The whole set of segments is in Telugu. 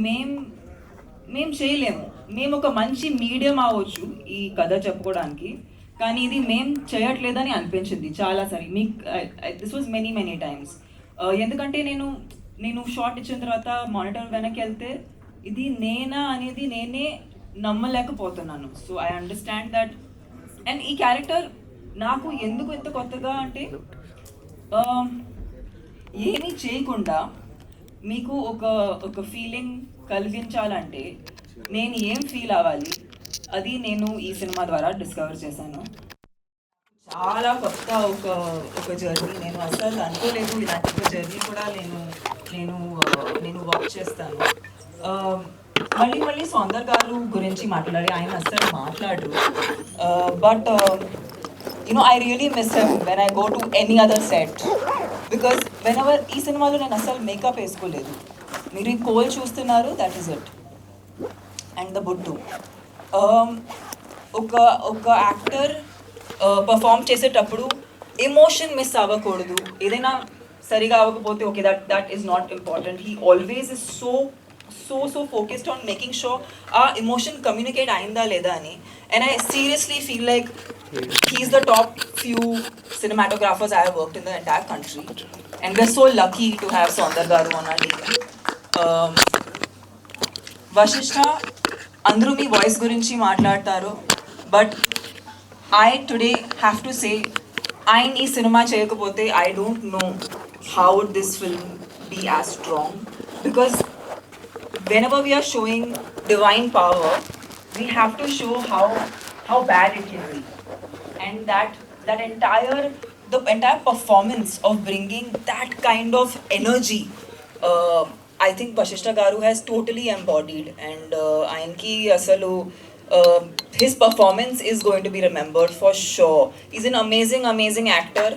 మేం మేము చేయలేము. మేము ఒక మంచి మీడియం అవ్వచ్చు ఈ కథ చెప్పుకోవడానికి, కానీ ఇది మేం చేయట్లేదని అనిపించింది చాలాసారి. మీకు దిస్ వాజ్ మెనీ టైమ్స్. ఎందుకంటే నేను షార్ట్ ఇచ్చిన తర్వాత మానిటర్ వెనక్కి వెళ్తే ఇది నేనా అనేది నేనే నమ్మలేకపోతున్నాను. So I understand that. And ఈ క్యారెక్టర్ నాకు ఎందుకు ఇంత కొత్తగా అంటే ఏమీ చేయకుండా మీకు ఒక ఫీలింగ్ కలిగించాలంటే నేను ఏం ఫీల్ అవ్వాలి అది నేను ఈ సినిమా ద్వారా డిస్కవర్ చేశాను. చాలా కొత్త ఒక జర్నీ. నేను అసలు అనుకోలేదు ఇలాంటి ఒక జర్నీ కూడా నేను నేను వాక్ చేస్తాను. మళ్ళీ సౌందర్ గారు గురించి మాట్లాడి ఆయన అసలు మాట్లాడరు. But I really miss him when I go to any other set. Because whenever ఈ సినిమాలో నేను అసలు మేకప్ వేసుకోలేదు. మీరు ఈ కోల్ చూస్తున్నారు, that is it. And the బుట్టు. ఒక యాక్టర్ పర్ఫామ్ చేసేటప్పుడు ఎమోషన్ మిస్ అవ్వకూడదు. ఏదైనా సరిగా అవ్వకపోతే okay, that is not important. He always is so focused on making sure our emotion communicate అయిందా లేదా అని. And I seriously feel like he's the top few cinematographers I have worked in the entire country. And we're so lucky to have Saundar Garu on our team. Vashishta, అందరూ మీ వాయిస్ గురించి మాట్లాడతారు, but I today have to say, ఆయన ఈ సినిమా చేయకపోతే I don't know how would this film be as strong. Because whenever we are showing divine power, we have to show how bad it can be. And the entire performance of bringing that kind of energy, I think Vashishta Garu has totally embodied. And Ainki asalu his performance is going to be remembered for sure. He's an amazing actor.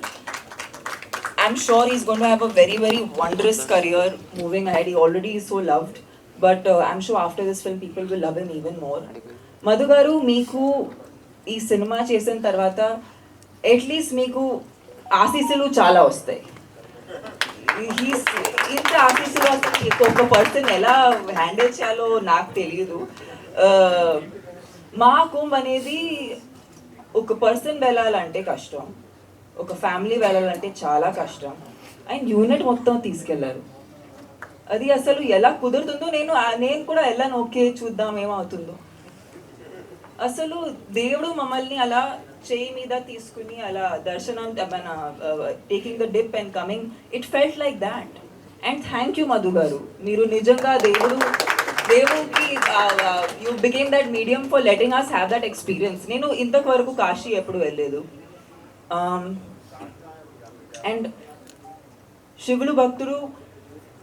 I'm sure he's going to have a very wondrous career moving ahead. He already is so loved. But I'm sure after this film people will love him even more. Madhu garu, meeku ee cinema chesin tarvata at least meeku ఆశీస్సులు చాలా వస్తాయి. ఇంత ఆశీస్సులు అసలు ఒక్కొక్క పర్సన్ ఎలా హ్యాండిల్ చేయాలో నాకు తెలియదు. మా కుంభ్ అనేది ఒక పర్సన్ వెళ్ళాలంటే కష్టం, ఒక ఫ్యామిలీ వెళ్ళాలంటే చాలా కష్టం. అండ్ యూనిట్ మొత్తం తీసుకెళ్లారు. అది అసలు ఎలా కుదురుతుందో నేను కూడా వెళ్ళాను. ఓకే, చూద్దాం ఏమవుతుందో. అసలు దేవుడు మమ్మల్ని అలా చేయి మీద తీసుకుని అలా దర్శనం మన taking the dip and coming, it felt like that. And thank you Madhu garu, మీరు నిజంగా దేవుడికి you became that medium for letting us have that experience. నేను ఇంతవరకు కాశీ ఎప్పుడు వెళ్ళలేదు. అండ్ శివుడు భక్తుడు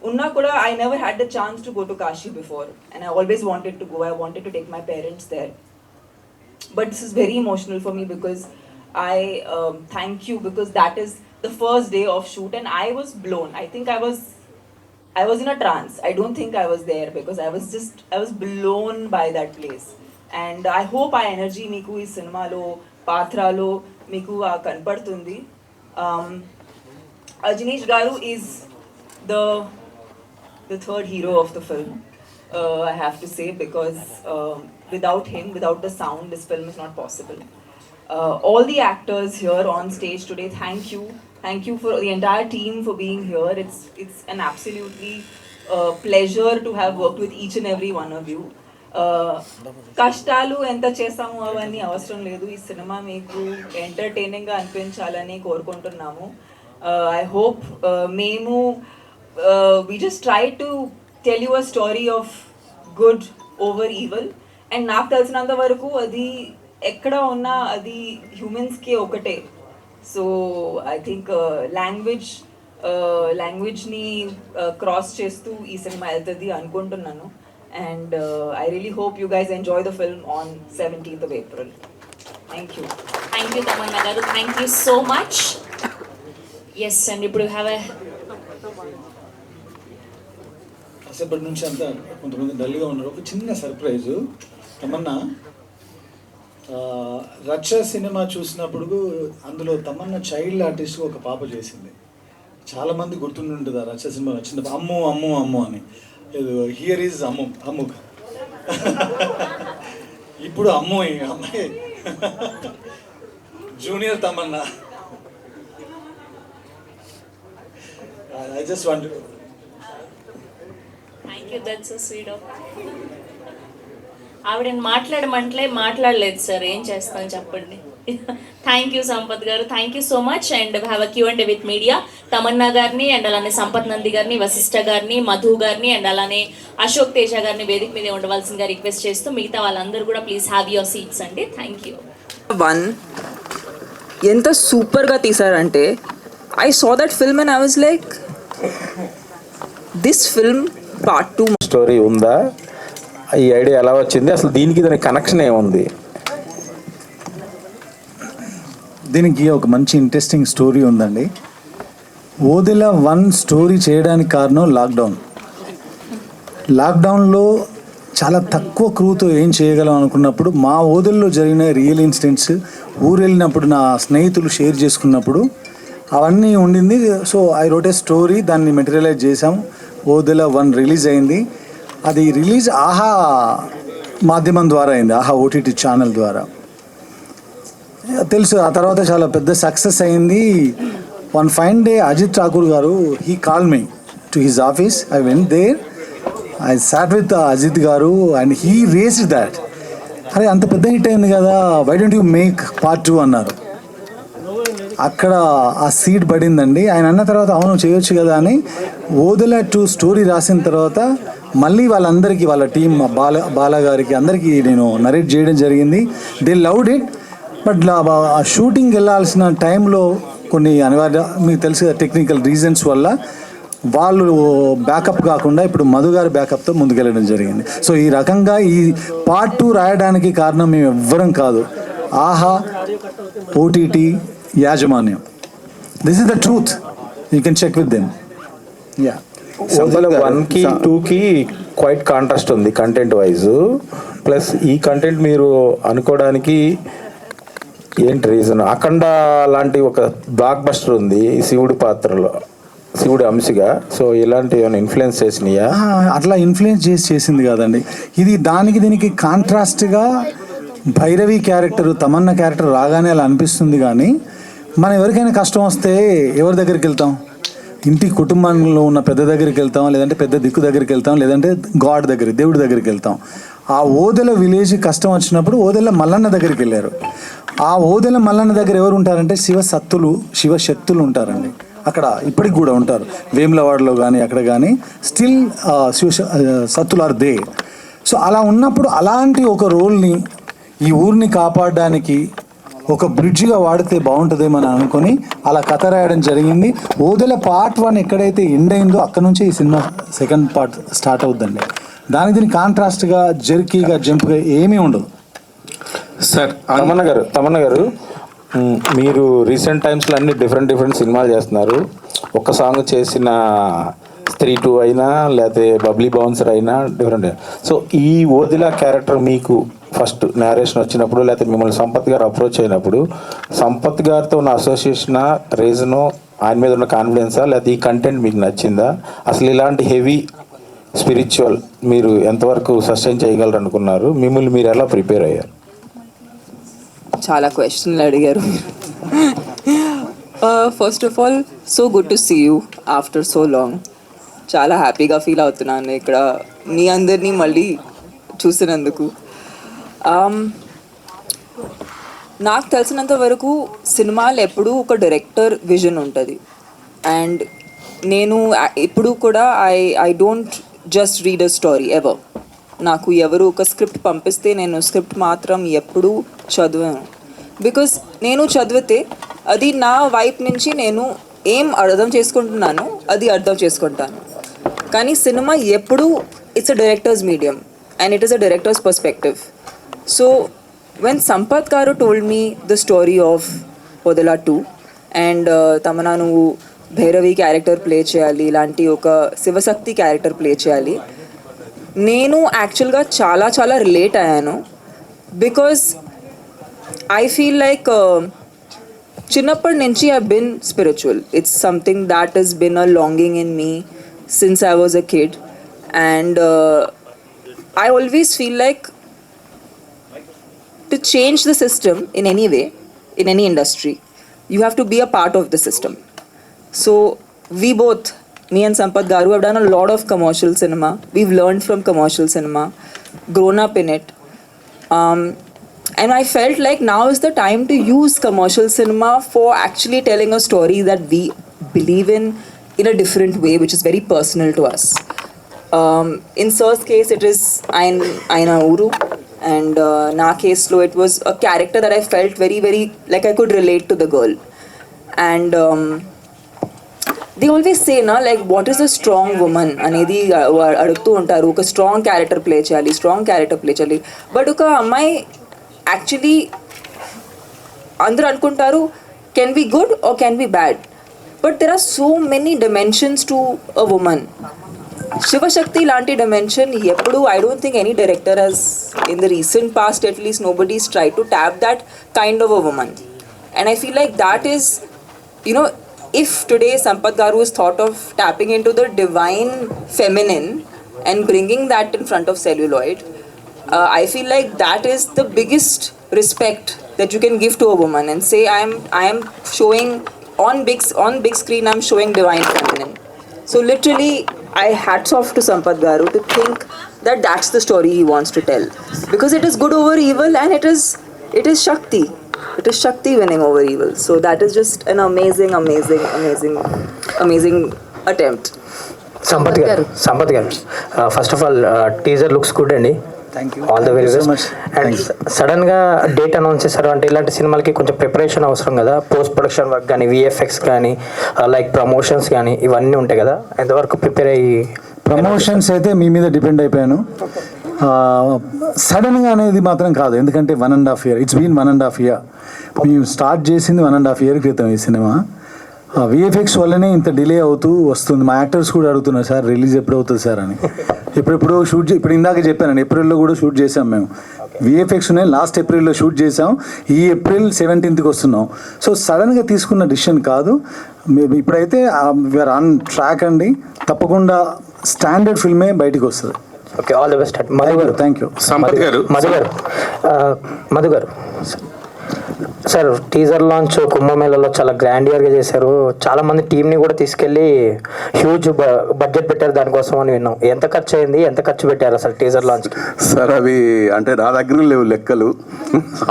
ఉన్నా కూడా I never had the chance to go to Kashi before, and I always wanted to go. I wanted to take my parents there, but this is very emotional for me because I thank you, because that is the first day of shoot and I was blown. I think I was in a trance. I don't think I was there because I was blown by that place. And I hope our energy meeku ee cinema lo paatralo meeku kanpadutundi. Ajneesh garu is the third hero of the film, I have to say, because without him, without the sound, this film is not possible. All the actors here on stage today, thank you for the entire team for being here. It's an absolutely pleasure to have worked with each and every one of you. కష్టాలు ఎంత చేసాము అవన్నీ అవసరం లేదు. ఈ సినిమా మీకు ఎంటర్టైనింగ్గా అనిపించాలని కోరుకుంటున్నాము. I hope మేము we just try to tell you a story of good over evil. And నాకు తెలిసినంత వరకు అది ఎక్కడ ఉన్నా అది హ్యూమన్స్కి ఒకటే. సో ఐ థింక్ లాంగ్వేజ్ని క్రాస్ చేస్తూ ఈ సినిమా వెళ్తుంది అనుకుంటున్నాను. And I really hope you guys enjoy the film on 17th of April. Thank you Tamannaah garu, thank you so much. Yes and ఇప్పుడు హ్యావ్ ఎ కాసేపటి నుంచి అంతా కొంతమంది డల్గా ఉన్నారు. ఒక చిన్న సర్ప్రైజు. తమన్నా రచ్చ సినిమా చూసినప్పుడు అందులో తమన్నా చైల్డ్ ఆర్టిస్ట్ ఒక పాప చేసింది. చాలామంది గుర్తుండి ఉంటుంది ఆ రచ్చ సినిమా వచ్చిన అమ్ము అమ్ము అమ్ము అని. హియర్ ఈజ్ అమ్ము ఇప్పుడు అమ్మాయి junior Tamannaah. I just want to. Thank you, that's so sweet of. ఆవిడని మాట్లాడలేదు సార్, ఏం చేస్తాను చెప్పండి. థ్యాంక్ యూ సంపత్ గారు, thank you so much. And have a Q&A with media. Tamannaah గారిని అండ్ అలానే సంపత్ నంది గారిని, వశిష్ఠ గారిని, మధు గారిని అండ్ అలానే అశోక్ తేజ గారిని వేదిక మీద ఉండవలసిందిగా రిక్వెస్ట్ చేస్తూ మిగతా వాళ్ళందరూ కూడా ప్లీజ్ హ్యావ్ యువర్ సీట్స్ అండి. Thank you. ఎంత సూపర్గా తీసారంటే I saw that film and I was like this film part 2 story ఉందా, ఈ ఐడియా ఎలా వచ్చింది, అసలు దీనికి దానికి కనెక్షన్ ఏముంది? దీనికి ఒక మంచి ఇంట్రెస్టింగ్ స్టోరీ ఉందండి. ఓదెల 1 స్టోరీ చేయడానికి కారణం లాక్డౌన్లో చాలా తక్కువ క్రూతో ఏం చేయగలం అనుకున్నప్పుడు మా ఓదెల్లో జరిగిన రియల్ ఇన్సిడెంట్స్, ఊరు వెళ్ళినప్పుడు నా స్నేహితులు షేర్ చేసుకున్నప్పుడు అవన్నీ ఉండింది. So I wrote a story, దాన్ని మెటీరియలైజ్ చేసాం. ఓదెల 1 రిలీజ్ అయింది. అది రిలీజ్ ఆహా మాధ్యమం ద్వారా అయింది, ఆహా OTT ఛానల్ ద్వారా. తెలుసు ఆ తర్వాత చాలా పెద్ద సక్సెస్ అయింది. One fine day Ajit Thakur garu he call me to his office. I went there, I sat with Ajit garu and he raised that. అరే అంత పెద్ద హిట్ అయింది కదా, why don't you make part 2 అన్నారు. అక్కడ ఆ సీడ్ పడిందండి. ఆయన అన్న తర్వాత అవును చేయొచ్చు కదా అని ఓదెల 2 స్టోరీ రాసిన తర్వాత మళ్ళీ వాళ్ళందరికీ, వాళ్ళ టీం బాలా గారికి అందరికీ నేను నరేట్ చేయడం జరిగింది. They loved it. But shooting వెళ్ళాల్సిన టైంలో కొన్ని అనివార్య, మీకు తెలుసు కదా, టెక్నికల్ రీజన్స్ వల్ల వాళ్ళు బ్యాకప్ కాకుండా ఇప్పుడు మధు గారి బ్యాకప్తో ముందుకెళ్ళడం జరిగింది. సో ఈ రకంగా ఈ పార్ట్ 2 రాయడానికి కారణం మేము ఎవ్వరం కాదు, ఆహా OTT యాజమాన్యం. This is the truth, you can check with them. Yeah, 1కి 2కి క్వైట్ కాంట్రాస్ట్ ఉంది కంటెంట్ వైజ్. ప్లస్ ఈ కంటెంట్ మీరు అనుకోవడానికి ఏంటి రీజన్? అఖండ లాంటి ఒక బ్లాక్ బస్టర్ ఉంది శివుడి పాత్రలో, శివుడి అంశగా. సో ఇలాంటి ఏమైనా ఇన్ఫ్లుయెన్స్ చేసినాయా? అట్లా ఇన్ఫ్లుయెన్స్ చేసింది కాదండి. ఇది దీనికి కాంట్రాస్ట్గా భైరవి క్యారెక్టర్, తమన్నా క్యారెక్టర్ రాగానే అలా అనిపిస్తుంది. కానీ మనం ఎవరికైనా కష్టం వస్తే ఎవరి దగ్గరికి వెళ్తాం? ఇంటి కుటుంబంలో ఉన్న పెద్ద దగ్గరికి వెళ్తాం, లేదంటే పెద్ద దిక్కు దగ్గరికి వెళ్తాం, లేదంటే గాడ్ దగ్గర, దేవుడి దగ్గరికి వెళ్తాం. ఆ ఓదెల విలేజ్ కష్టం వచ్చినప్పుడు ఓదెల మల్లన్న దగ్గరికి వెళ్ళారు. ఆ ఓదెల మల్లన్న దగ్గర ఎవరు ఉంటారంటే శివశక్తులు ఉంటారండి. అక్కడ ఇప్పటికి కూడా ఉంటారు, వేములవాడలో కానీ అక్కడ కానీ స్టిల్ సత్తులు ఆర్ దే. సో అలా ఉన్నప్పుడు అలాంటి ఒక రోల్ని ఈ ఊరిని కాపాడడానికి ఒక బ్రిడ్జ్గా వాడితే బాగుంటుందేమని అనుకొని అలా కథ రాయడం జరిగింది. ఓదెల పార్ట్ 1 ఎక్కడైతే ఎండ్ అయిందో అక్కడ నుంచి ఈ సినిమా సెకండ్ పార్ట్ స్టార్ట్ అవుతుందండి. దీనికి కాంట్రాస్ట్గా జర్కీగా జంప్గా ఏమీ ఉండదు. సార్ తమన్నా గారు మీరు రీసెంట్ టైమ్స్లో అన్ని డిఫరెంట్ సినిమాలు చేస్తున్నారు. ఒక సాంగ్ చేసిన స్త్రీ 2 అయినా లేకపోతే బబ్లీ బౌన్సర్ అయినా డిఫరెంట్. సో ఈ ఓదెల క్యారెక్టర్ మీకు ఫస్ట్ నేరేషన్ వచ్చినప్పుడు, లేకపోతే మిమ్మల్ని సంపత్ గారు అప్రోచ్ అయినప్పుడు సంపత్ గారితో ఉన్న అసోసియేషన్ రీజను, ఆయన మీద ఉన్న కాన్ఫిడెన్సా, లేకపోతే ఈ కంటెంట్ మీకు నచ్చిందా? అసలు ఇలాంటి హెవీ స్పిరిచువల్ మీరు ఎంతవరకు సస్టైన్ చేయగలరు అనుకున్నారు? మిమ్మల్ని మీరు ఎలా ప్రిపేర్ అయ్యారు? చాలా క్వశ్చన్లు అడిగారు. First of all so good to see you after so long. చాలా హ్యాపీగా ఫీల్ అవుతున్నాను ఇక్కడ మీ అందరినీ మళ్ళీ చూసినందుకు. నాకు తెలిసినంత వరకు సినిమాలు ఎప్పుడూ ఒక డైరెక్టర్ విజన్ ఉంటుంది. అండ్ నేను ఎప్పుడు కూడా I don't just read a story ever. నాకు ఎవరు ఒక స్క్రిప్ట్ పంపిస్తే నేను స్క్రిప్ట్ మాత్రం ఎప్పుడూ చదివాను. బికాస్ నేను చదివితే అది నా వైపు నుంచి నేను ఏం అర్థం చేసుకుంటున్నానో అది అర్థం చేసుకుంటాను. కానీ సినిమా ఎప్పుడూ it's a director's medium and it is a director's perspective. So when Sampath garu told me the story of Odela 2 and Tamannaah నువ్వు భైరవి క్యారెక్టర్ ప్లే చేయాలి, ఇలాంటి ఒక శివశక్తి క్యారెక్టర్ ప్లే చేయాలి, నేను యాక్చువల్గా చాలా రిలేట్ అయ్యాను. బికాజ్ ఐ ఫీల్ లైక్ చిన్నప్పటి నుంచి I been spiritual. It's something that has been a longing in me since I was a kid. And I always feel like to change the system in any way, in any industry, you have to be a part of the system. So we both, me and Sampath Garu, have done a lot of commercial cinema. We've learned from commercial cinema, grown up in it. And I felt like now is the time to use commercial cinema for actually telling a story that we believe in a different way, which is very personal to us. In Sir's case, it is Aina Uru, and na case lo, it was a character that I felt very, very like I could relate to the girl. And they always say, na, like, what is a strong woman? Anedi adugtu untaru, oka strong character play cheyali. But oka ammai actually అందరూ అనుకుంటారు can be good or can be bad. But there are so many dimensions to a woman. Shivashakti lanti dimension eppudu I don't think any director has, in the recent past at least, nobody's tried to tap that kind of a woman. And I feel like that is, you know, if today Sampath Garu is thought of tapping into the divine feminine and bringing that in front of celluloid, I feel like that is the biggest respect that you can give to a woman and say I am showing on big screen, I'm showing divine feminine. So literally, I hats off to Sampath Garu to think that that's the story he wants to tell, because it is good over evil, and it is Shakti. It is Shakti winning over evil. So that is just an amazing attempt. Sampath garu first of all teaser looks good అండి. Thank you. All the very so best. Much. And సడన్గా డేట్ అనౌన్స్ చేశారు అంటే ఇలాంటి సినిమాలకి కొంచెం ప్రిపరేషన్ అవసరం కదా, పోస్ట్ ప్రొడక్షన్ వర్క్ కానీ, విఎఫ్ఎక్స్ కానీ, లైక్ ప్రమోషన్స్ కానీ, ఇవన్నీ ఉంటాయి కదా, ఎంతవరకు ప్రిపేర్ అయ్యి? ప్రమోషన్స్ అయితే మీ మీద డిపెండ్ అయిపోయాను. సడన్గా అనేది మాత్రం కాదు, ఎందుకంటే 1.5 year, ఇట్స్ బీన్ 1.5 year. మేము స్టార్ట్ చేసింది 1.5 year క్రితం ఈ సినిమా. విఎఫ్ఎక్స్ వల్లనే ఇంత డిలే అవుతూ వస్తుంది. మా యాక్టర్స్ కూడా అడుగుతున్నారు, సార్ రిలీజ్ ఎప్పుడు అవుతుంది సార్ అని. ఇప్పుడు షూట్ ఇప్పుడు ఇందాక చెప్పానండి, ఏప్రిల్లో కూడా షూట్ చేసాం మేము. విఎఫ్ఎక్స్నే లాస్ట్ ఏప్రిల్లో షూట్ చేసాం, ఈ ఏప్రిల్ 17th వస్తున్నాం. సో సడన్గా తీసుకున్న డిసిషన్ కాదు. ఇప్పుడైతే వీఆర్ ఆన్ ట్రాక్ అండి. తప్పకుండా స్టాండర్డ్ ఫిల్మే బయటికి వస్తుంది. Okay, all the best. Madhu garu. Thank you. Madhu గారు సార్, టీజర్ లాంచ్ కుంభమేళలో చాలా గ్రాండియర్గా చేశారు. చాలామంది టీంని కూడా తీసుకెళ్ళి హ్యూజ్ బడ్జెట్ పెట్టారు దానికోసం అని విన్నాం. ఎంత ఖర్చు అయింది, ఎంత ఖర్చు పెట్టారు అసలు టీజర్ లాంచ్కి? సార్ అవి అంటే నా దగ్గర లేవు లెక్కలు,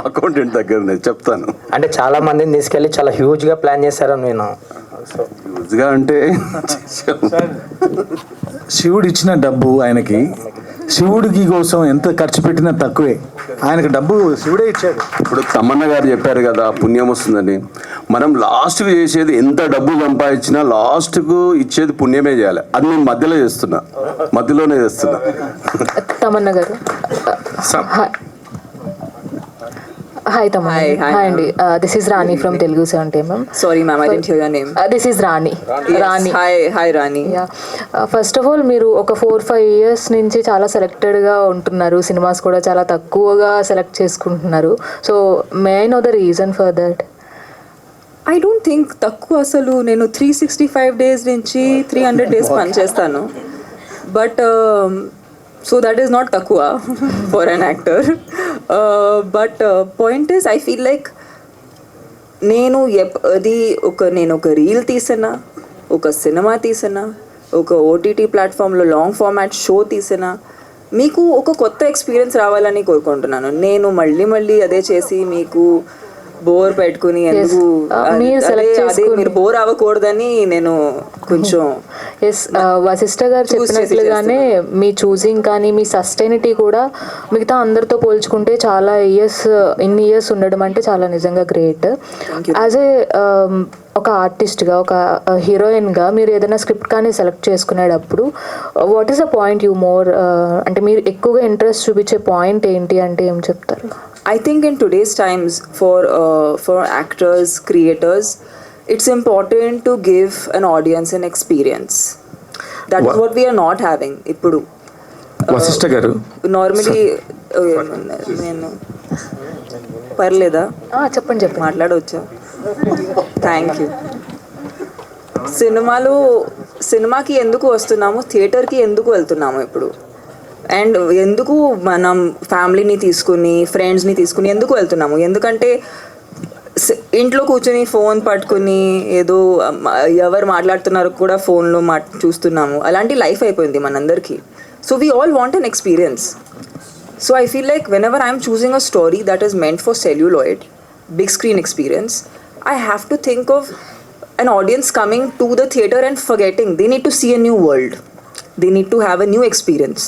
అకౌంటెంట్ దగ్గర నేను చెప్తాను. అంటే చాలా మందిని తీసుకెళ్ళి చాలా హ్యూజ్గా ప్లాన్ చేశారని విన్నాం. హ్యూజ్గా అంటే శివుడు ఇచ్చిన డబ్బు ఆయనకి, శివుడికి కోసం ఎంత ఖర్చు పెట్టినా తక్కువే. ఆయనకు డబ్బు శివుడే ఇచ్చాడు. ఇప్పుడు తమన్న గారు చెప్పారు కదా పుణ్యం వస్తుందని. మనం లాస్ట్కు చేసేది ఎంత డబ్బు సంపాదించినా లాస్ట్కు ఇచ్చేది పుణ్యమే చేయాలి. అది నేను మధ్యలోనే చేస్తున్నా. తమన్న గారు. హాయ్ తమన్నా. Hi, హాయ్ అండి. This is Rani from Telugu 70 ma'am. Sorry ma'am, I didn't hear your name. This is Rani. Rani. Hi Rani. First of all మీరు ఒక 4-5 years నుంచి చాలా సెలెక్టెడ్గా ఉంటున్నారు, సినిమాస్ కూడా చాలా తక్కువగా సెలెక్ట్ చేసుకుంటున్నారు. So may I know the reason for that? I don't think తక్కువ, అసలు నేను 365 days నుంచి 300 days పనిచేస్తాను. But so that is not తక్కువ for an actor. But point is, I feel like నేను ఒక రీల్ తీసినా, ఒక సినిమా తీసినా, ఒక ఓటీటీ ప్లాట్ఫామ్లో లాంగ్ ఫార్మాట్ షో తీసినా, మీకు ఒక కొత్త ఎక్స్పీరియన్స్ రావాలని కోరుకుంటున్నాను. నేను మళ్ళీ అదే చేసి మీకు బోర్ పెట్టుకుని ఎందుకు, మీరు బోర్ అవ్వకూడదని నేను కొంచెం. ఎస్, వశిష్ఠ గారు చెప్పినట్లుగానే మీ చూసింగ్ కానీ మీ సస్టైనిటీ కూడా మిగతా అందరితో పోల్చుకుంటే చాలా ఇన్ని ఇయర్స్ ఉండడం అంటే చాలా నిజంగా గ్రేట్. యాజ్ ఏ ఒక ఆర్టిస్ట్గా, ఒక హీరోయిన్గా మీరు ఏదైనా స్క్రిప్ట్ కానీ సెలెక్ట్ చేసుకునేటప్పుడు what is the point you more, అంటే మీరు ఎక్కువగా ఇంట్రెస్ట్ చూపించే పాయింట్ ఏంటి అంటే ఏం చెప్తారు? I think in today's times, for actors, creators, it's important to give an audience an experience. That is what we are not having. Ippudu Vashishtha గారు normally నేను పర్లేదా చెప్పండి. మాట్లాడవచ్చా? Thank you. సినిమాలో సినిమాకి ఎందుకు వస్తున్నాము, థియేటర్కి ఎందుకు వెళ్తున్నాము ఇప్పుడు, అండ్ ఎందుకు మనం ఫ్యామిలీని తీసుకుని ఫ్రెండ్స్ని తీసుకుని ఎందుకు వెళ్తున్నాము? ఎందుకంటే ఇంట్లో కూర్చొని ఫోన్ పట్టుకుని ఏదో ఎవరు మాట్లాడుతున్నారో కూడా ఫోన్లో చూస్తున్నాము. అలాంటి లైఫ్ అయిపోయింది మనందరికీ. So we all want an experience. So I feel like whenever I'm choosing a story that is meant for celluloid, big screen experience, I have to think of an audience coming to the theatre and forgetting. They need to see a new world. They need to have a new experience.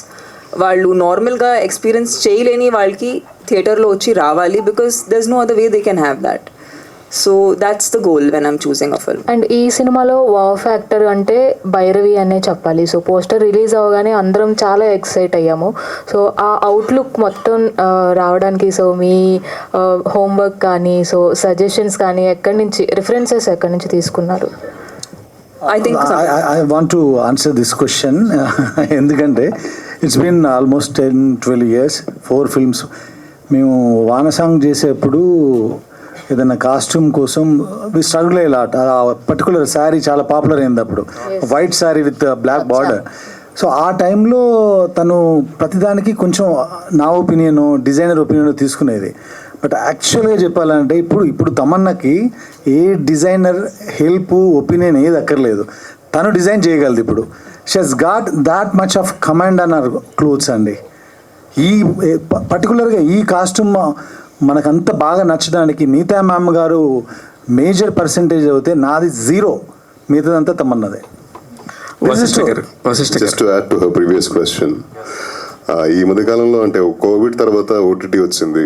వాళ్ళు నార్మల్గా ఎక్స్పీరియన్స్ చేయలేని వాళ్ళకి థియేటర్లో వచ్చి రావాలి, because there is no other way they can have that. So that's the goal when I'm choosing a film. And ఈ సినిమాలో వావ్ ఫ్యాక్టర్ అంటే భైరవి అనే చెప్పాలి. సో పోస్టర్ రిలీజ్ అవ్వగానే అందరం చాలా ఎక్సైట్ అయ్యాము. సో ఆ అవుట్లుక్ మొత్తం రావడానికి సో మీ హోంవర్క్ కానీ సో సజెషన్స్ కానీ ఎక్కడి నుంచి రిఫరెన్సెస్ ఎక్కడి నుంచి తీసుకున్నారు? I want to answer this question ఎందుకంటే it's been almost 10-12 years, 4 films. మేము వాన సాంగ్ చేసేప్పుడు ఏదైనా కాస్ట్యూమ్ కోసం వి స్ట్రగుల్ అయ్యేలాట్. ఆ పర్టికులర్ శారీ చాలా పాపులర్ అయింది అప్పుడు, white sari with black border. So ఆ టైంలో తను ప్రతిదానికి కొంచెం నా ఒపీనియన్, డిజైనర్ ఒపీనియన్ తీసుకునేది. బట్ యాక్చువల్గా చెప్పాలంటే ఇప్పుడు తమన్నాకి ఏ డిజైనర్ హెల్ప్, ఒపీనియన్ ఏది అక్కర్లేదు. తను డిజైన్ చేయగలదు. ఇప్పుడు she has got that much of command on our clothes అండి. ఈ పర్టికులర్గా ఈ కాస్ట్యూమ్ మనకంత బాగా నచ్చడానికి Neeta ma'am garu major percentage అవుతే, నాది 0, మిగతాదంతా తమన్నదే. Just to add to her previous question, ఈ మధ్యకాలంలో అంటే కోవిడ్ తర్వాత ఓటీటీ వచ్చింది.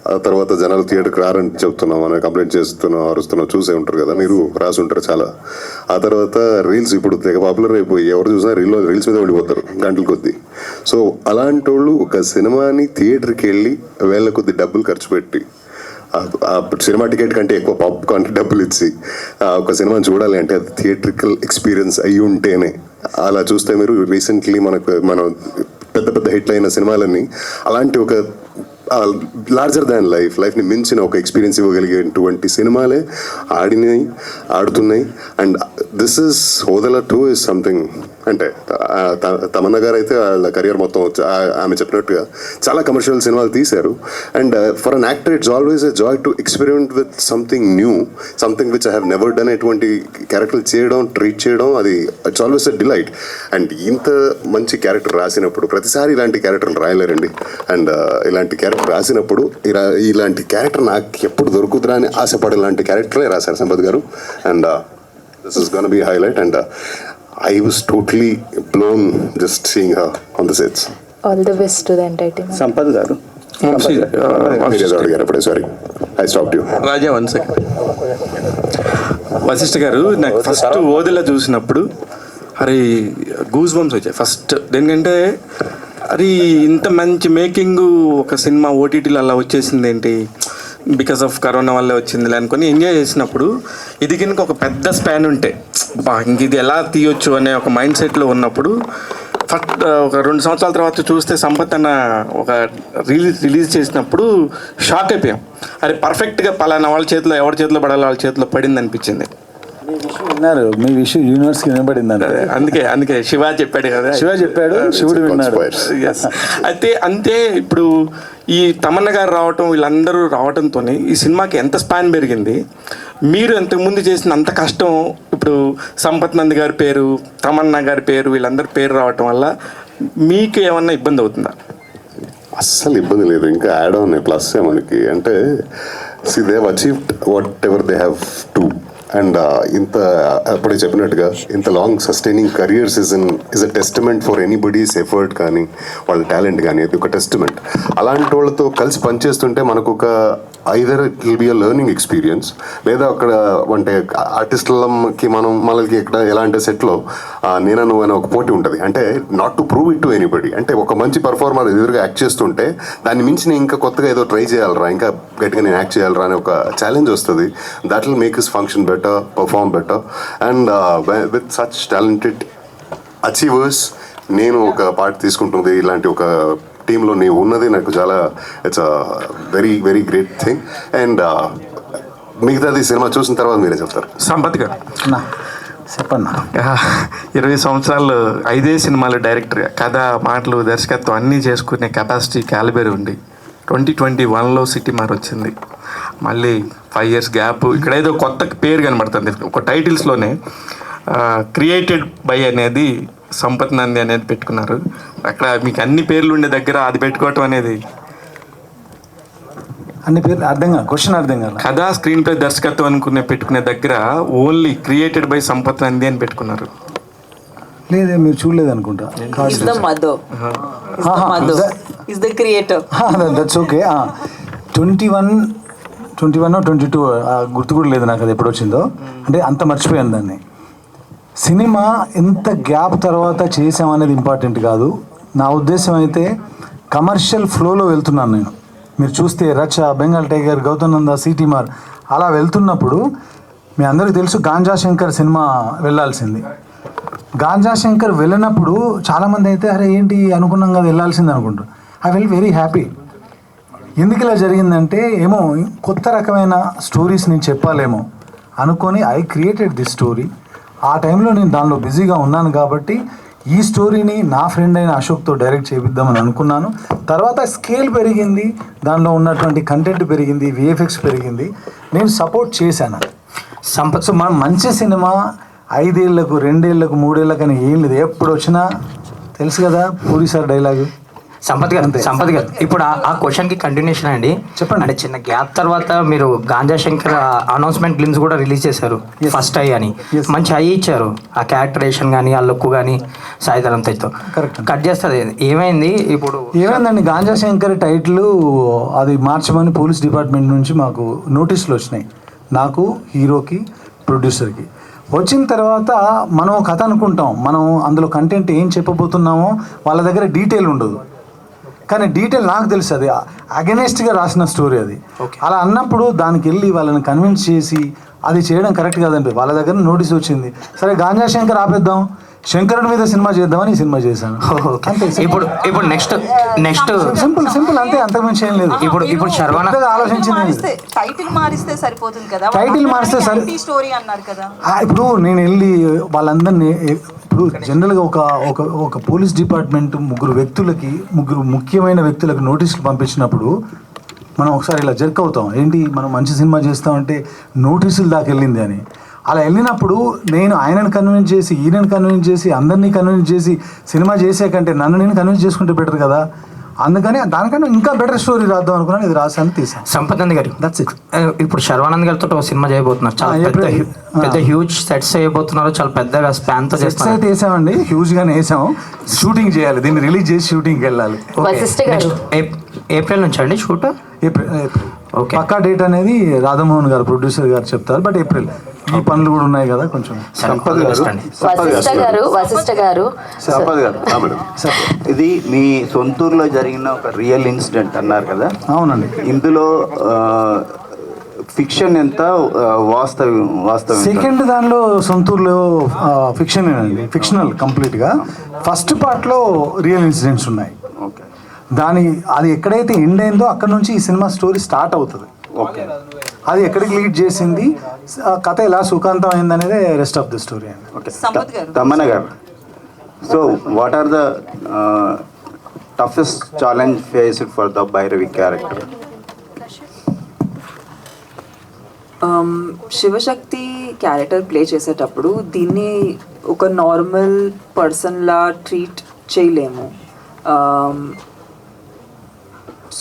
ఆ తర్వాత జనాలు థియేటర్కి రారని చెప్తున్నాం, అని కంప్లైంట్ చేస్తున్నాం, అరుస్తున్నాం, చూసే ఉంటారు కదా, మీరు రాసి ఉంటారు చాలా. ఆ తర్వాత రీల్స్ ఇప్పుడు తెగ పాపులర్ అయిపోయి ఎవరు చూసినా రీల్స్ మీద ఉండిపోతారు గంటల కొద్దీ. సో అలాంటి వాళ్ళు ఒక సినిమాని థియేటర్కి వెళ్ళి వేళ్ళ కొద్ది డబ్బులు ఖర్చు పెట్టి, సినిమా టికెట్ కంటే ఎక్కువ పాప్కార్న్ డబ్బులు ఇచ్చి ఒక సినిమాని చూడాలి అంటే అది థియేట్రికల్ ఎక్స్పీరియన్స్ అయ్యి ఉంటేనే. అలా చూస్తే మీరు రీసెంట్లీ మనం పెద్ద పెద్ద హిట్ అయిన సినిమాలన్నీ అలాంటి ఒక లార్జర్ దాన్ లైఫ్ని మించిన ఒక ఎక్స్పీరియన్స్ ఇవ్వగలిగేటువంటి సినిమాలే ఆడుతున్నాయి. And this is Odela 2 is something. అంటే తమన్నా గారు అయితే వాళ్ళ కెరియర్ మొత్తం ఆమె చెప్పినట్టుగా చాలా కమర్షియల్ సినిమాలు తీశారు. And for an actor it's always a joy to experiment with something new, something which I have never done. ఎటువంటి క్యారెక్టర్ చేయడం, ట్రీట్ చేయడం, అది it's always a delight. And ఇంత మంచి క్యారెక్టర్ రాసినప్పుడు ప్రతిసారి ఇలాంటి క్యారెక్టర్లు రాయలేరండి. అండ్ ఇలాంటి క్యారెక్టర్ రాసినప్పుడు ఇలాంటి క్యారెక్టర్ నాకు ఎప్పుడు దొరుకుతురా అని ఆశపడే లాంటి క్యారెక్టరే రాశారు సంపత్ గారు. And this is gonna B highlight. And I was totally blown just seeing her on the sets. All the best to the entire team. Sampath గారు, sorry, I stopped you. Raja 1 second. Vashishtha గారు, నాకు ఫస్ట్ ఓదిలా చూసినప్పుడు అరే గూస్ బంప్స్ వచ్చాయి ఫస్ట్. దేనికంటే అది ఇంత మంచి మేకింగ్ ఒక సినిమా ఓటీటీలో అలా వచ్చేసింది ఏంటి, బికాస్ ఆఫ్ కరోనా వల్లే వచ్చింది అనుకొని ఎంజాయ్ చేసినప్పుడు, ఇది కనుక ఒక పెద్ద స్పాన్ ఉంటే ఇంక ఇది ఎలా తీయొచ్చు అనే ఒక మైండ్ సెట్లో ఉన్నప్పుడు ఫస్ట్ ఒక 2 సంవత్సరాల తర్వాత చూస్తే సంపత్ అన్న ఒక రిలీజ్ చేసినప్పుడు షాక్ అయిపోయాం. అరే పర్ఫెక్ట్గా పలానా వాళ్ళ చేతిలో, ఎవరి చేతిలో పడాలి వాళ్ళ చేతిలో పడింది అనిపించింది. విన్నారు, మీ విషయం యూనివర్స్కి వినబడింది. అందుకే శివ చెప్పాడు కదా, శివుడు విన్నాడు. అయితే అంతే. ఇప్పుడు ఈ తమన్నా గారు రావటం, వీళ్ళందరూ రావడంతో ఈ సినిమాకి ఎంత స్పాన్ పెరిగింది. మీరు ఇంతకుముందు చేసిన అంత కష్టం ఇప్పుడు సంపత్ నంది గారి పేరు, తమన్నా గారి పేరు, వీళ్ళందరి పేరు రావటం వల్ల మీకు ఏమన్నా ఇబ్బంది అవుతుందా? అస్సలు ఇబ్బంది లేదు. ఇంకా యాడ్ ఆన్ ప్లస్ మనకి అంటే they have achieved what ever they have to. And ఇంత అప్పుడే చెప్పినట్టుగా ఇంత long sustaining career's is a testament for anybody's effort కానీ వాళ్ళ టాలెంట్ కానీ, అది ఒక టెస్టిమెంట్. అలాంటి వాళ్ళతో కలిసి పనిచేస్తుంటే మనకు ఒక either it will be a learning experience, లేదా అక్కడ అంటే ఆర్టిస్టులకి మనకి ఇక్కడ ఎలా అంటే సెట్లో నేను నువ్వు అనే ఒక పోటీ ఉంటుంది. అంటే not to prove it to anybody. అంటే ఒక మంచి పర్ఫార్మర్ ఎదురుగా యాక్ట్ చేస్తుంటే దాన్ని మించి నేను ఇంకా కొత్తగా ఏదో ట్రై చేయాలరా, ఇంకా గట్టిగా నేను యాక్ట్ చేయాలరా అనే ఒక ఛాలెంజ్ వస్తుంది. That will make his function better, perform better. And with such talented achievers నేను ఒక పార్ట్ తీసుకుంటుంది ఇలాంటి ఒక టీంలో నీవు ఉన్నది నాకు చాలా it's a very very great thing. And మిగతాది సినిమా చూసిన తర్వాత మీరే చెప్తారు. సంపత్ గారు, చెప్పన్నా. 20 సంవత్సరాలు 5 సినిమాలు డైరెక్టర్గా కథ, మాటలు, దర్శకత్వం అన్నీ చేసుకునే కెపాసిటీ, క్యాలిబర్ ఉంది. 2021లో సిటీ మార్ వచ్చింది. మళ్ళీ 5 years గ్యాప్. ఇక్కడ ఏదో కొత్త పేరు కనబడుతుంది ఒక టైటిల్స్లోనే. క్రియేటెడ్ బై అనేది సంపత్ నంది అనేది పెట్టుకున్నారు. అక్కడ మీకు అన్ని పేర్లు ఉండే దగ్గర అది పెట్టుకోవటం అనేది అన్ని పేర్లు అర్థం కాదు, క్వశ్చన్ అర్థం కాదు. కథ, స్క్రీన్ ప్లే, దర్శకత్వం పెట్టుకునే దగ్గర only created by Sampath Nandi అని పెట్టుకున్నారు. లేదే, మీరు చూడలేదు అనుకుంటా. He's the mother. He's the mother. He's the creator. That's okay. 21 గుర్తు కూడా లేదు నాకు అది ఎప్పుడు వచ్చిందో. అంటే అంత మర్చిపోయాను దాన్ని. సినిమా ఎంత గ్యాప్ తర్వాత చేసామనేది ఇంపార్టెంట్ కాదు. నా ఉద్దేశం అయితే కమర్షియల్ ఫ్లోలో వెళ్తున్నాను నేను. మీరు చూస్తే రచ, బెంగాల్ టైగర్, గౌతమ్ నంద, సిటీ మార్ అలా వెళ్తున్నప్పుడు మీ అందరికీ తెలుసు గాంజా శంకర్ సినిమా వెళ్ళాల్సింది. గాంజా శంకర్ వెళ్ళినప్పుడు చాలామంది అయితే అరే ఏంటి అనుకున్నాం కదా వెళ్ళాల్సింది అనుకుంటారు. I felt very happy. ఎందుకు ఇలా జరిగిందంటే ఏమో కొత్త రకమైన స్టోరీస్ నేను చెప్పాలేమో అనుకొని ఐ క్రియేటెడ్ దిస్ స్టోరీ. ఆ టైంలో నేను దానిలో బిజీగా ఉన్నాను కాబట్టి ఈ స్టోరీని నా ఫ్రెండ్ అయిన అశోక్తో డైరెక్ట్ చేపిద్దామని అనుకున్నాను. తర్వాత స్కేల్ పెరిగింది, దానిలో ఉన్నటువంటి కంటెంట్ పెరిగింది, విఎఫ్ఎక్స్ పెరిగింది, నేను సపోర్ట్ చేశాను. సో మనం మంచి సినిమా 5 ఏళ్లకు, 2 ఏళ్లకు, 3 ఏళ్ళకు అని ఏం లేదు. ఎప్పుడు వచ్చినా తెలుసు కదా పూరి సార్ డైలాగు. సంపత్ గారు ఇప్పుడు ఆ క్వశ్చన్కి కంటిన్యూషన్ అండి. చెప్పండి. అంటే చిన్న గ్యాప్ తర్వాత మీరు గాంజా శంకర్ అనౌన్స్మెంట్ గ్లిమ్స్ కూడా రిలీజ్ చేశారు. ఫస్ట్ ఐ అని మంచి ఐ ఇచ్చారు. ఆ క్యారెక్టరేషన్ కానీ, ఆ లుక్ కానీ సాయిధరం తేజ్తో కరెక్ట్ కట్ చేస్తుంది. ఏమైంది ఇప్పుడు? ఏమైందండి, గాంజా శంకర్ టైటిల్ అది మార్చమని పోలీస్ డిపార్ట్మెంట్ నుంచి మాకు నోటీసులు వచ్చినాయి, నాకు, హీరోకి, ప్రొడ్యూసర్కి. వచ్చిన తర్వాత మనం కథ అనుకుంటాం, మనం అందులో కంటెంట్ ఏం చెప్పబోతున్నామో వాళ్ళ దగ్గర డీటెయిల్ ఉండదు. కానీ డీటెయిల్ నాకు తెలుసు, అది అగెనెస్ట్గా రాసిన స్టోరీ అది. అలా అన్నప్పుడు దానికి వెళ్ళి వాళ్ళని కన్విన్స్ చేసి అది చేయడం కరెక్ట్ కాదండి. వాళ్ళ దగ్గర నోటీస్ వచ్చింది, సరే గాంజా శంకర్ ఆపేద్దాం, శంకరుడి మీద సినిమా చేద్దామని ఈ సినిమా చేశాను. ఇప్పుడు నెక్స్ట్ సింపుల్ అంతే, అంతకుమించి ఏం లేదు. ఇప్పుడు శర్వాన ఆలోచించింది టైటిల్ మారిస్తే సరిపోతుంది కదా. టైటిల్ మారిస్తే సరే స్టోరీ అన్నారు కదా. ఇప్పుడు నేను వెళ్ళి వాళ్ళందరినీ, ఇప్పుడు జనరల్గా ఒక పోలీస్ డిపార్ట్మెంట్ ముగ్గురు ముఖ్యమైన వ్యక్తులకు నోటీసులు పంపించినప్పుడు మనం ఒకసారి ఇలా జర్క్ అవుతాం, ఏంటి మనం మంచి సినిమా చేస్తామంటే నోటీసులు దాకా వెళ్ళింది అని. అలా వెళ్ళినప్పుడు నేను ఆయనను కన్విన్స్ చేసి, ఈయనను కన్విన్స్ చేసి, అందరినీ కన్విన్స్ చేసి సినిమా చేసే కంటే నన్ను నేను కన్విన్స్ చేసుకుంటే బెటర్ కదా. అందుకని దానికన్నా ఇంకా బెటర్ స్టోరీ రాద్దాం అనుకున్నాను, ఇది రాసాను, తీసాను. సంపత్ నంది గారు, దట్స్ ఇట్. ఇప్పుడు శర్వానంద్ గారితో ఒక సినిమా చేయబోతున్నారు. చాలా పెద్ద హ్యూజ్ సెట్స్ చేయబోతున్నారు. చాలా పెద్దగా స్పాన్ తో సెట్స్ అయితే వేసామండి, హ్యూజ్ గానే వేసాము. షూటింగ్ చేయాలి, దీన్ని రిలీజ్ చేసి షూటింగ్కి వెళ్ళాలి. ఏప్రిల్ నుంచి అండి షూట్? ఏప్రిల్. పక్కా డేట్ అనేది రాధామోహన్ గారు, ప్రొడ్యూసర్ గారు చెప్తారు. బట్ ఏప్రిల్, ఈ పనులు కూడా ఉన్నాయి కదా కొంచెం. వశిష్ఠ గారు ఇది మీ సొంతూరులో జరిగిన ఒక రియల్ ఇన్సిడెంట్ అన్నారు కదా. అవునండి. ఇందులో ఫిక్షన్ ఎంత, వాస్తవం? సెకండ్ దానిలో సొంతూరులో ఫిక్షన్ అండి, ఫిక్షనల్ కంప్లీట్గా. ఫస్ట్ పార్ట్లో రియల్ ఇన్సిడెంట్స్ ఉన్నాయి. అది ఎక్కడైతే ఎండ్ అయిందో అక్కడ నుంచి ఈ సినిమా స్టోరీ స్టార్ట్ అవుతుంది. అది ఎక్కడికి లీడ్ చేసింది, కథ ఎలా సుఖాంతం అయింది అనేది రెస్ట్ ఆఫ్ ది స్టోరీ అండి. Tamannaah garu, so what are the toughest challenge faced for the Bhairavi character? Shivashakti character play చేసేటప్పుడు దీన్ని ఒక నార్మల్ పర్సన్లా ట్రీట్ చేయలేము.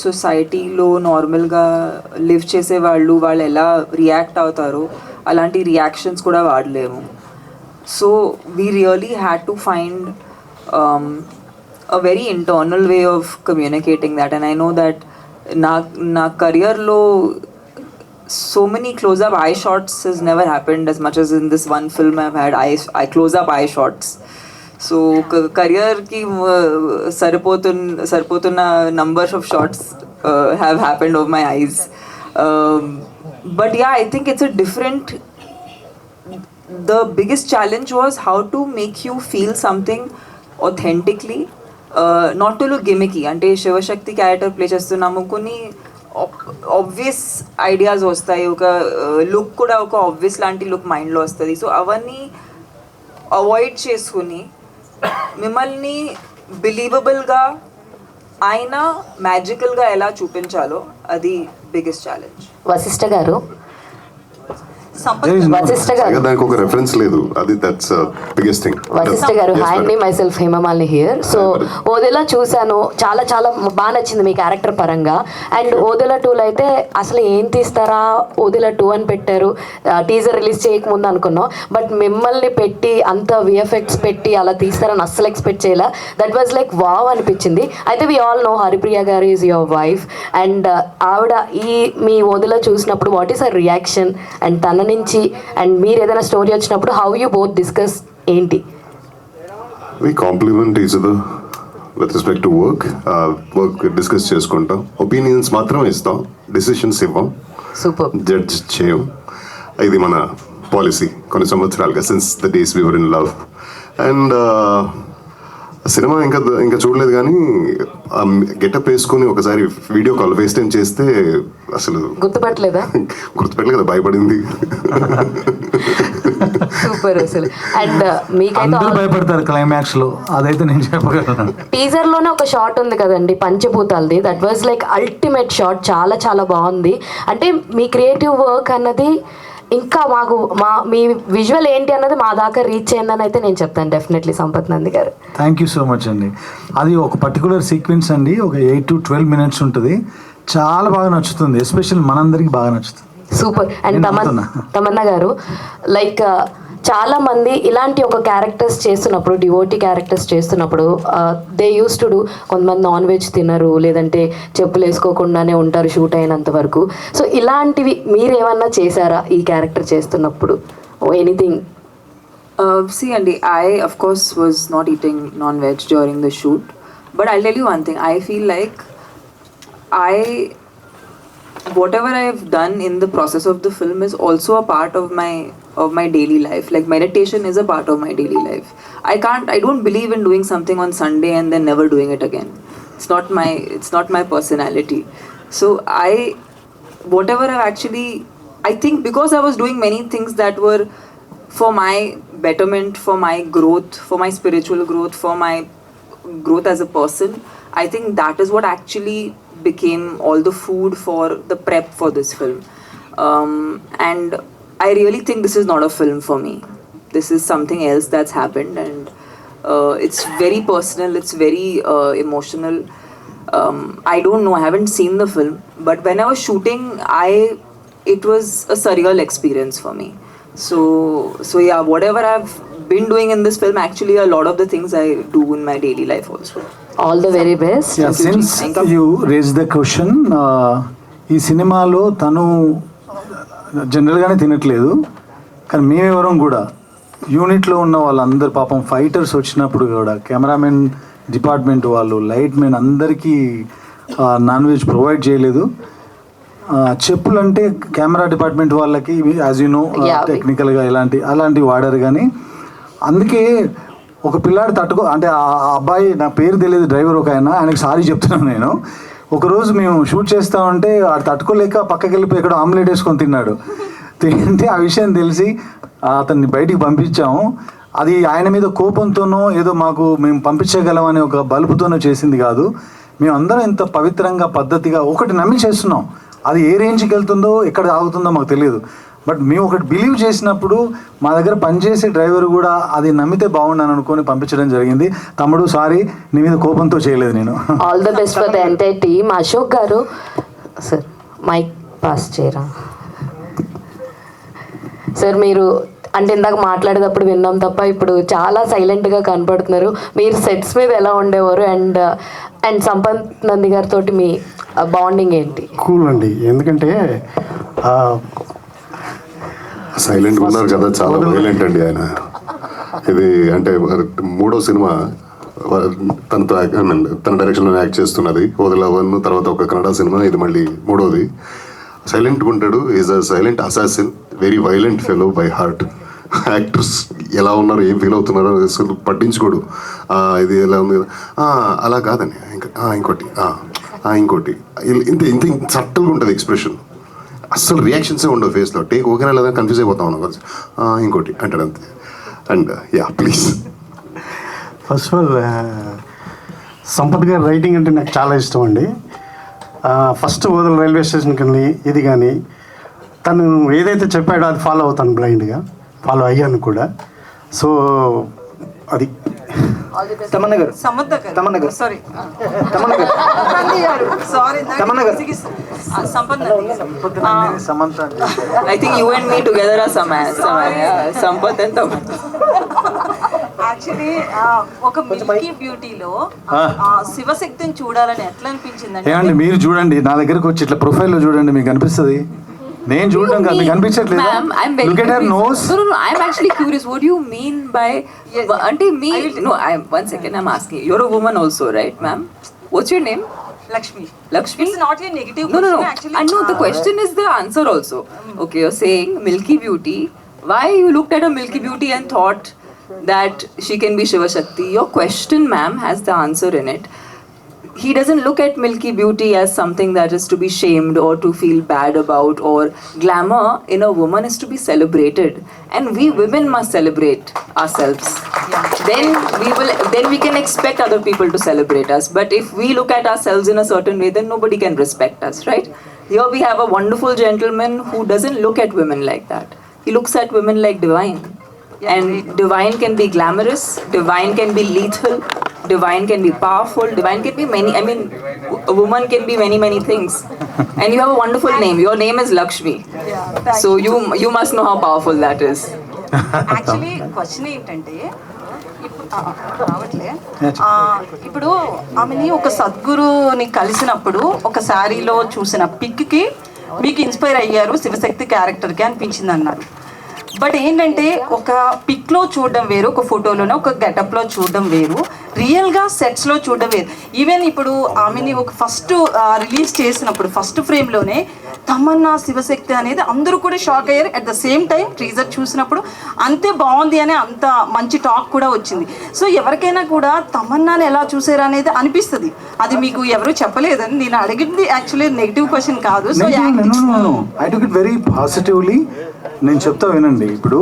సొసైటీలో నార్మల్గా లివ్ చేసే వాళ్ళు ఎలా రియాక్ట్ అవుతారో అలాంటి రియాక్షన్స్ కూడా వాడలేము. So we really had to find a very internal way of communicating that. And I know that నా కెరియర్లో so many close-up eye shots has never happened as much as in this one film I've had eye close-up eye shots. So career ki saripotuna numbers of shots have happened of my eyes. But yeah, I think it's a different. The biggest challenge was how to make you feel something authentically, not to look gimmicky. Ante Shivashakti character play chestunnamo koni obvious ideas వస్తాయి, ఒక లుక్ కూడా ఒక ఆబ్వియస్ లాంటి లుక్ మైండ్లో వస్తుంది. సో అవన్నీ అవాయిడ్ చేసుకుని మిమ్మల్ని బిలీవబుల్గా ఆయన మ్యాజికల్గా ఎలా చూపించాలో అది బిగ్గెస్ట్ ఛాలెంజ్. వశిష్ఠ గారు There is no- వశిష్ఠ గారు దానికి ఒక రెఫరెన్స్ లేదు, అది that's biggest thing. Vashishtha garu, hi అండి, myself Hemamalini here. So Odela చూశాను, చాలా చాలా బాగా నచ్చింది మీ క్యారెక్టర్ పరంగా. అండ్ ఓదెలా 2లో అయితే అసలు ఏం తీస్తారా, ఓదెలా 2 అని పెట్టారు, టీజర్ రిలీజ్ చేయకముందు అనుకున్నాం. బట్ మిమ్మల్ని పెట్టి అంత విఎఫ్ఎక్స్ పెట్టి అలా తీస్తారని అస్సలు ఎక్స్పెక్ట్ చేయలే. దట్ వాజ్ లైక్ వావ్ అనిపించింది. అయితే వి ఆల్ నో హరిప్రియ గారు ఈజ్ యువర్ వైఫ్. అండ్ ఆవిడ ఈ మీ ఓదెలా చూసినప్పుడు what is her reaction, and తన నుంచి అండ్ మీరు ఏదైనా స్టోరీ వచ్చినప్పుడు హౌ యూ బోత్ డిస్కస్ ఏంటి? We compliment each other with respect to work discuss చేసుకుంటాం, ఒపీనియన్స్ మాత్రం ఇస్తాం, డెసిషన్స్ ఇవ్వం, సూపర్. జడ్జ్ చేయం. ఇది మన పాలసీ కొన్ని సంవత్సరాలుగా, since the days we were in love. And సినిమా ఇంకా చూడలేదు కానీ గెటప్ వేసుకొని ఒకసారి వీడియో కాల్ ఫేస్ టైం చేస్తే అసలు గుర్తుపట్టలేదా? గుర్తుపెట్టలేదు కదా, భయపడింది. సూపర్ అసలు. అండ్ మీకైతే అందరూ భయపడతారు క్లైమాక్స్ లో, అదైతే నేను చెప్పగలను. టీజర్ లోనే ఒక షాట్ ఉంది కదండి పంచభూతాలది, that was like ultimate shot, చాలా చాలా బాగుంది. అంటే మీ క్రియేటివ్ వర్క్ అన్నది ఇంకా మాకు మీ విజువల్ ఏంటి అన్నది మా దాకా రీచ్ అయిందని అయితే నేను చెప్తాను డెఫినెట్లీ సంపత్ నంది గారు. థ్యాంక్ యూ సో మచ్ అండి. అది ఒక పర్టికులర్ సీక్వెన్స్ అండి, ఒక 8 to 12 minutes ఉంటుంది, చాలా బాగా నచ్చుతుంది, ఎస్పెషల్ మనందరికి బాగా నచ్చుతుంది. సూపర్. అండ్ తమన్నా గారు, లైక్ చాలా మంది ఇలాంటి ఒక క్యారెక్టర్స్ చేస్తున్నప్పుడు, డివోటీ క్యారెక్టర్స్ చేస్తున్నప్పుడు దే యూస్ టు డూ, కొంతమంది నాన్ వెజ్ తినరు, లేదంటే చెప్పులు వేసుకోకుండానే ఉంటారు షూట్ అయినంత వరకు. సో ఇలాంటివి మీరేమన్నా చేశారా ఈ క్యారెక్టర్ చేస్తున్నప్పుడు, anything? See, Andy, I of course was not eating non-veg during the shoot, but I'll tell you one thing. I feel like whatever I've done in the process of the film is also a part of my daily life. Like meditation is a part of my daily life. I don't believe in doing something on Sunday and then never doing it again. It's not my personality. So whatever I think because I was doing many things that were for my betterment, for my growth, for my spiritual growth, for my growth as a person, I think that is what actually became all the food for the prep for this film. And I really think this is not a film for me. This is something else that's happened, and it's very personal, it's very emotional. I don't know, I haven't seen the film, but when I was shooting, it was a surreal experience for me. So yeah, whatever I've been doing in this film, actually a lot of the things I do in my daily life also. All the very best. Since you raise the question, ఈ సినిమాలో తను జనరల్గానే తినట్లేదు, కానీ మేమెవరం కూడా యూనిట్లో ఉన్న వాళ్ళందరూ పాపం ఫైటర్స్ వచ్చినప్పుడు కూడా కెమెరామెన్ డిపార్ట్మెంట్ వాళ్ళు, లైట్ మెన్ అందరికీ నాన్ వెజ్ ప్రొవైడ్ చేయలేదు. చెప్పులు అంటే కెమెరా డిపార్ట్మెంట్ వాళ్ళకి యాజ్ యూ నో టెక్నికల్గా అలాంటివి వాడారు. కానీ అందుకే ఒక పిల్లాడు అంటే ఆ అబ్బాయి, నా పేరు తెలియదు, డ్రైవర్ ఒక ఆయనకి సారీ చెప్తున్నాను నేను. ఒకరోజు మేము షూట్ చేస్తా ఉంటే వాడు తట్టుకోలేక పక్కకి వెళ్ళిపోయి ఎక్కడో ఆమ్లెట్ వేసుకొని తిన్నాడు. తింటే ఆ విషయం తెలిసి అతన్ని బయటికి పంపించాము. అది ఆయన మీద కోపంతోనో ఏదో మేము పంపించగలమని ఒక బలుపుతోనో చేసింది కాదు. మేమందరం ఇంత పవిత్రంగా పద్ధతిగా ఒకటి నమ్మి చేస్తున్నాం. అది ఏ రేంజ్కి వెళ్తుందో ఎక్కడ ఆగుతుందో మాకు తెలియదు. బట్ మేము ఒకటి బిలీవ్ చేసినప్పుడు మా దగ్గర పనిచేసే డ్రైవర్ కూడా అది నమ్మితే బాగుండని అనుకొని పంపించడం జరిగింది. తమ్ముడు సారీ, నీ మీద కోపంతో చేయలేదు నేను. All the best for the entire team. Ashok garu sir, mic pass చేయరా సార్? మీరు అంటే ఇందాక మాట్లాడేటప్పుడు విన్నాం తప్ప ఇప్పుడు చాలా సైలెంట్గా కనపడుతున్నారు. మీరు సెట్స్ మీద ఎలా ఉండేవారు, అండ్ సంపత్ నంది గారితో మీ బాండింగ్ ఏంటి? కూల్ అండి, ఎందుకంటే సైలెంట్గా ఉన్నారు కదా, చాలా వైలెంట్ అండి ఆయన. ఇది అంటే 3వ సినిమా తన డైరెక్షన్లో యాక్ట్ చేస్తున్నది. ఓదెలా 1, తర్వాత ఒక కన్నడ సినిమా, ఇది మళ్ళీ 3వది. సైలెంట్గా ఉంటాడు, is a silent assassin, very violent fellow by heart. Actors ఎలా ఉన్నారు, ఏం ఫీల్ అవుతున్నారో అసలు పట్టించుకోడు. ఇది ఎలా ఉంది, అలా కాదని, ఇంకోటి ఇంత ఇంత సట్టల్గా ఉంటుంది ఎక్స్ప్రెషన్. అస్సలు రియాక్షన్సే ఉండవు ఫేస్లో. టేక్ ఓకేనా లేదా కన్ఫ్యూజ్ అయిపోతా ఉన్నాం, ఇంకోటి అంటాడు అంతే. And yeah please. First of all Sampath గారి రైటింగ్ అంటే నాకు చాలా ఇష్టం అండి. ఫస్ట్ ఓదల రైల్వే స్టేషన్ కానీ ఇది కానీ తను ఏదైతే చెప్పాడో అది ఫాలో అవుతాను, బ్లైండ్గా ఫాలో అయ్యాను కూడా. సో అది తమన్నా గారు తమన్నా గారు సారీ తమన్నా గారు తమన్నా గారు I think you and me together are Sampath and Tamanna. Actually ఒక మిల్కీ బ్యూటీలో శివశక్తిని చూడాలని ఎట్లా అనిపించిందండి? ఏమండి మీరు చూడండి, నా దగ్గరకు వచ్చి ఇట్లా ప్రొఫైల్లో చూడండి, మీకు అనిపిస్తుంది. నేను చూడడం కాదు, మీకు అనిపించట్లేదు. Ma'am, look at her nose. No, I'm actually curious. What do you mean by? Auntie, me. No, one second. I'm asking. You're a woman also, right, ma'am? What's your name? Lakshmi. Lakshmi. It's not a negative No. question, actually. I know the question is the answer also. Okay, you're saying Milky Beauty. Why you looked at a Milky Beauty and thought that she can be Shiva Shakti? Your question, ma'am, has the answer in it. He doesn't look at Milky Beauty as something that is to be shamed or to feel bad about, or glamour in a woman is to be celebrated, and we women must celebrate ourselves. Then we can expect other people to celebrate us. But if we look at ourselves in a certain way, then nobody can respect us, right? Here we have a wonderful gentleman who doesn't look at women like that. He looks at women like divine. And divine can be glamorous, divine can be lethal, divine can be powerful, divine can be many. I mean, a woman can be many things. And you have a wonderful name. Your name is Lakshmi. So you must know how powerful that is. Actually question ఏంటంటే రావట్లే, ఇప్పుడు ఆమెని ఒక సద్గురుని కలిసినప్పుడు ఒక శారీలో చూసిన పిక్కి మీకు ఇన్స్పైర్ అయ్యారు శివశక్తి క్యారెక్టర్కి అనిపించింది అన్నారు. బట్ ఏంటంటే ఒక పిక్లో చూడడం వేరు, ఒక ఫోటోలోనే ఒక గెటప్లో చూడడం వేరు, రియల్గా సెట్స్లో చూడడం వేరు. ఈవెన్ ఇప్పుడు ఆమెని ఒక ఫస్ట్ రిలీజ్ చేసినప్పుడు ఫస్ట్ ఫ్రేమ్లోనే తమన్నా శివశక్తి అనేది అందరూ కూడా షాక్ అయ్యారు. At the same time teaser చూసినప్పుడు అంతే బాగుంది అని అంత మంచి టాక్ కూడా వచ్చింది. సో ఎవరికైనా కూడా తమన్నాని ఎలా చూసారు అనేది అనిపిస్తుంది. అది మీకు ఎవరు చెప్పలేదని నేను అడిగింది యాక్చువల్లీ నెగిటివ్ క్వశ్చన్ కాదు. So I took it very positively. నేను చెప్తా వినండి. ఇప్పుడు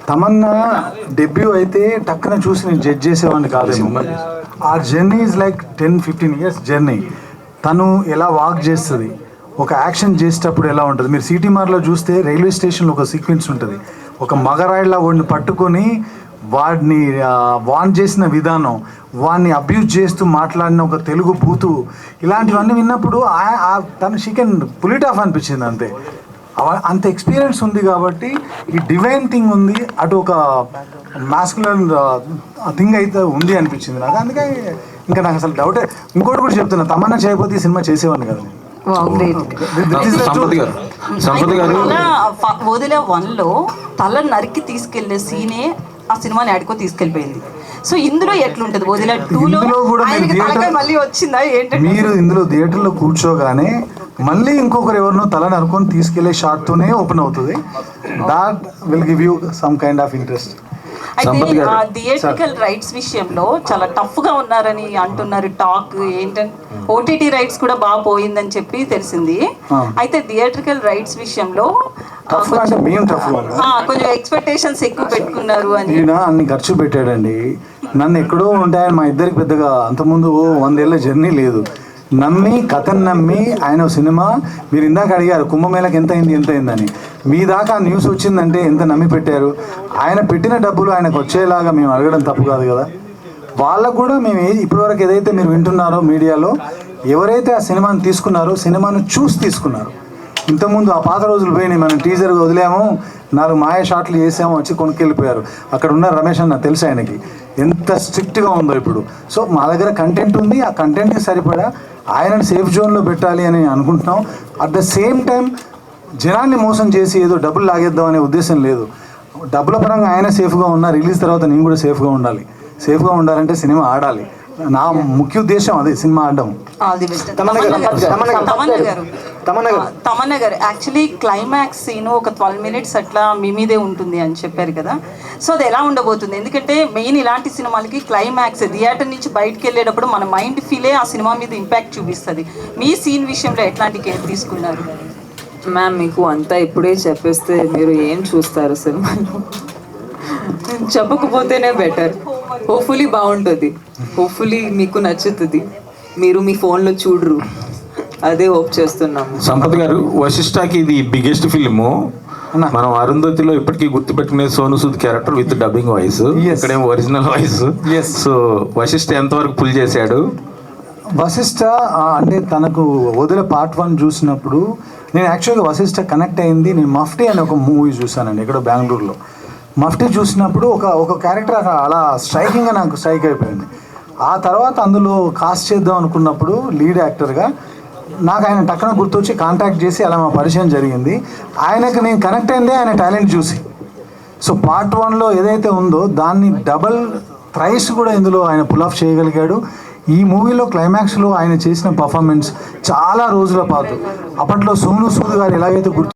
తమన్నా డెబ్యూ అయితే టక్కున చూసి నేను జడ్జ్ చేసేవాడిని కాదేమో. ఆ journey is like 10-15 years journey. తను ఎలా వాక్ చేస్తుంది, ఒక యాక్షన్ చేసేటప్పుడు ఎలా ఉంటుంది. మీరు సిటీ మార్లో చూస్తే రైల్వే స్టేషన్లో ఒక సీక్వెన్స్ ఉంటుంది. ఒక మగరాయిలా వాడిని పట్టుకొని వాడిని వాన్ చేసిన విధానం, వాడిని అబ్యూజ్ చేస్తూ మాట్లాడిన ఒక తెలుగు బూతు, ఇలాంటివన్నీ విన్నప్పుడు తను she can pull it off అనిపించింది. అంతే, అంత ఎక్స్పీరియన్స్ ఉంది కాబట్టి ఈ డివైన్ థింగ్ ఉంది, అటు ఒక మాస్కులర్ థింగ్ అయితే ఉంది అనిపించింది నాకు. అందుకే ఇంకా నాకు అసలు డౌటే. ఇంకోటి కూడా చెప్తున్నా, తమన్నా చేయకపోతే ఈ సినిమా చేసేవాడిని కదా. వదిలే 1లో తల నరికి తీసుకెళ్లే సీనే ఆ సినిమాని ఆడుకో తీసుకెళ్లిపోయింది. సో ఇందులో ఎట్లుంటది? వదిలే 2లో మళ్ళీ వచ్చిందా ఏంటంటే, మీరు ఇందులో థియేటర్లో కూర్చోగానే మళ్ళీ ఇంకొకరు ఎవరినో తల నరుకొని తీసుకెళ్లే షాట్తోనే ఓపెన్ అవుతుంది. That will give you some kind of interest. అయితే థియేట్రికల్ రైట్స్ విషయంలో చాలా టఫ్ గా ఉన్నారని అంటున్నారు. టాక్ ఏంటంటే ఓటీటీ రైట్స్ కూడా బాగా పోయిందని చెప్పి తెలిసింది. అయితే థియేట్రికల్ రైట్స్ విషయంలో కొంచెం ఎక్స్పెక్టేషన్స్ ఎక్కువ పెట్టుకున్నారు అని. అన్ని ఖర్చు పెట్టాడండి. నన్ను ఎక్కడో ఉంటాయని మా ఇద్దరికి పెద్దగా అంతకుముందు 100 ఏళ్ళ జర్నీ లేదు. నమ్మి కథను నమ్మి ఆయన సినిమా, మీరు ఇందాక అడిగారు కుంభమేళకి ఎంత అయిందని, మీ దాకా న్యూస్ వచ్చిందంటే ఎంత నమ్మి పెట్టారు. ఆయన పెట్టిన డబ్బులు ఆయనకు వచ్చేలాగా మేము అడగడం తప్పు కాదు కదా. వాళ్ళకు కూడా మేము ఇప్పటివరకు ఏదైతే మీరు వింటున్నారో మీడియాలో, ఎవరైతే ఆ సినిమాని తీసుకున్నారో సినిమాను చూసి తీసుకున్నారు. ఇంతకుముందు ఆ పాత రోజులు పోయినాయి. మనం టీజర్గా వదిలాము, 4 మాయ షాట్లు చేసాము, వచ్చి కొనుక్కెళ్ళిపోయారు. అక్కడ ఉన్న రమేష్ అన్న తెలుసు ఆయనకి ఎంత స్ట్రిక్ట్గా ఉందో ఇప్పుడు. సో మా దగ్గర కంటెంట్ ఉంది, ఆ కంటెంట్కి సరిపడా ఆయనను సేఫ్ జోన్లో పెట్టాలి అని అనుకుంటున్నాం. అట్ ద సేమ్ టైం జనాన్ని మోసం చేసి ఏదో డబ్బులు లాగేద్దాం అనే ఉద్దేశం లేదు. డబ్బుల పరంగా ఆయన సేఫ్గా ఉన్నా, రిలీజ్ తర్వాత నేను కూడా సేఫ్గా ఉండాలి. సేఫ్గా ఉండాలంటే సినిమా ఆడాలి. నా ముఖ్య ఉద్దేశం అదే, సినిమా ఆడడం. తమన్నా గారు యాక్చువల్లీ క్లైమాక్స్ సీన్ ఒక 12 minutes అట్లా మీ మీదే ఉంటుంది అని చెప్పారు కదా. సో అది ఎలా ఉండబోతుంది? ఎందుకంటే మెయిన్ ఇలాంటి సినిమాలకి క్లైమాక్స్ థియేటర్ నుంచి బయటకు వెళ్ళేటప్పుడు మన మైండ్ ఫీలే ఆ సినిమా మీద ఇంపాక్ట్ చూపిస్తుంది. మీ సీన్ విషయంలో ఎట్లాంటి కేర్ తీసుకున్నారు? మ్యామ్, మీకు అంతా ఇప్పుడే చెప్పేస్తే మీరు ఏం చూస్తారు సినిమాలో? చెప్పకపోతేనే బెటర్. హోప్ఫుల్లీ బాగుంటుంది, హోప్ఫుల్లీ మీకు నచ్చుతుంది, మీరు మీ ఫోన్లో చూడరు, అదే హోప్ చేస్తున్నాము. సంపత్ గారు, వశిష్ఠకి ఇది బిగ్గెస్ట్ ఫిల్ము. మనం అరుంధతిలో ఇప్పటికీ గుర్తుపెట్టుకునే Sonu Sood character with dubbing voice, ఇక్కడేమో ఒరిజినల్ వాయిస్. సో వశిష్ఠ ఎంతవరకు పుల్ చేశాడు? వశిష్ఠ అంటే తనకు వదిలే పార్ట్ 1 చూసినప్పుడు నేను యాక్చువల్గా వశిష్ఠ కనెక్ట్ అయింది. నేను మఫ్టీ అనే ఒక మూవీ చూసానండి ఇక్కడ బెంగళూరులో. మఫ్టీ చూసినప్పుడు ఒక క్యారెక్టర్ అలా స్ట్రైకింగ్గా నాకు స్ట్రైక్ అయిపోయింది. ఆ తర్వాత అందులో కాస్ట్ చేద్దాం అనుకున్నప్పుడు లీడ్ యాక్టర్గా నాకు ఆయన టక్కన గుర్తొచ్చి కాంటాక్ట్ చేసి అలా మా పరిచయం జరిగింది. ఆయనకు నేను కనెక్ట్ అయిందే ఆయన టాలెంట్ చూసి. సో పార్ట్ 1లో ఏదైతే ఉందో దాన్ని డబల్ థ్రైస్ కూడా ఇందులో ఆయన పుల్ ఆఫ్ చేయగలిగాడు. ఈ మూవీలో క్లైమాక్స్లో ఆయన చేసిన పర్ఫార్మెన్స్ చాలా రోజుల పాటు అప్పట్లో సోను సూద్ గారు ఎలాగైతే గుర్తు